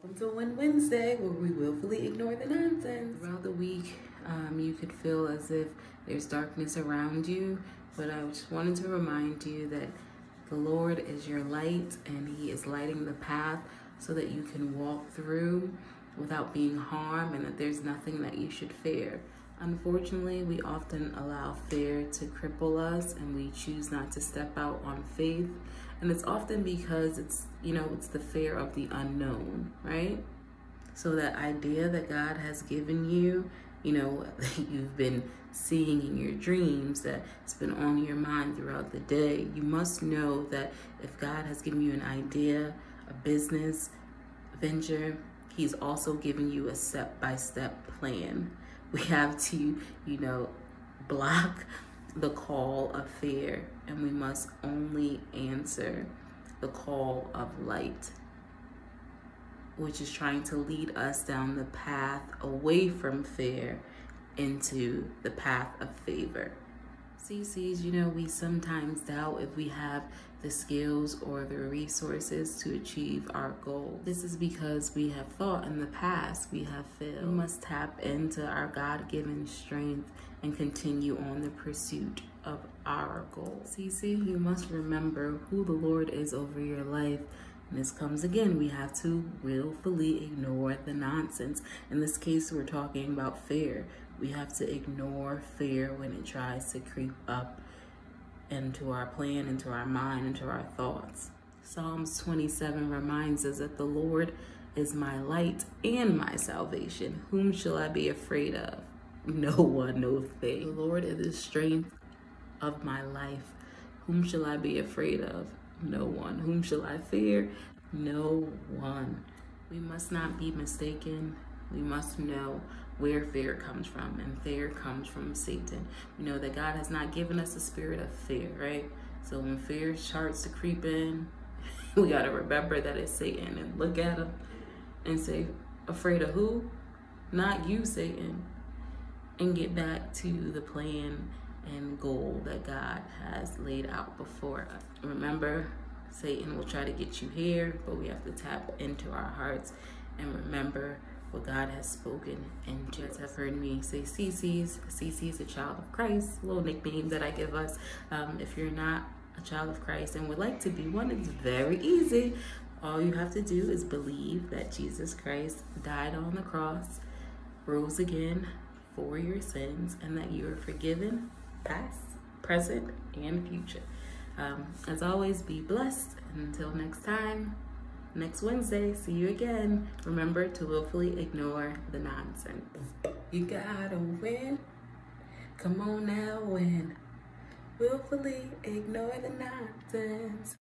Welcome to Wednesday, where we willfully ignore the nonsense. Throughout the week, you could feel as if there's darkness around you, but I just wanted to remind you that the Lord is your light, and He is lighting the path so that you can walk through without being harmed, and that there's nothing that you should fear. Unfortunately, we often allow fear to cripple us, and we choose not to step out on faith. And it's often because it's the fear of the unknown, right? So that idea that God has given you, that you've been seeing in your dreams, that it's been on your mind throughout the day, you must know that if God has given you an idea, a business venture, He's also given you a step-by-step plan. We have to, block the call of fear, and we must only answer the call of light, which is trying to lead us down the path away from fear into the path of favor. CCs, we sometimes doubt if we have the skills or the resources to achieve our goal. This is because we have thought in the past we have failed. We must tap into our God-given strength and continue on the pursuit of our goal. CC, you must remember who the Lord is over your life. And this comes again, we have to willfully ignore the nonsense. In this case, we're talking about fear. We have to ignore fear when it tries to creep up into our plan, into our mind, into our thoughts. Psalms 27 reminds us that the Lord is my light and my salvation. Whom shall I be afraid of? No one, no thing. The Lord is the strength of my life. Whom shall I be afraid of? No one. Whom shall I fear? No one. We must not be mistaken. We must know where fear comes from, and fear comes from Satan. We know that God has not given us a spirit of fear, right? So when fear starts to creep in, we got to remember that it's Satan and look at him and say, afraid of who? Not you, Satan. And get back to the plan and goal that God has laid out before us. Remember, Satan will try to get you here, but we have to tap into our hearts and remember what God has spoken. And you guys have heard me say CC's. CC's a child of Christ, a little nickname that I give us. If you're not a child of Christ and would like to be one, it's very easy. All you have to do is believe that Jesus Christ died on the cross, rose again for your sins, and that you are forgiven, past, present, and future. As always, be blessed. And until next time, next Wednesday, see you again. Remember to willfully ignore the nonsense. You gotta win. Come on now, win. Willfully ignore the nonsense.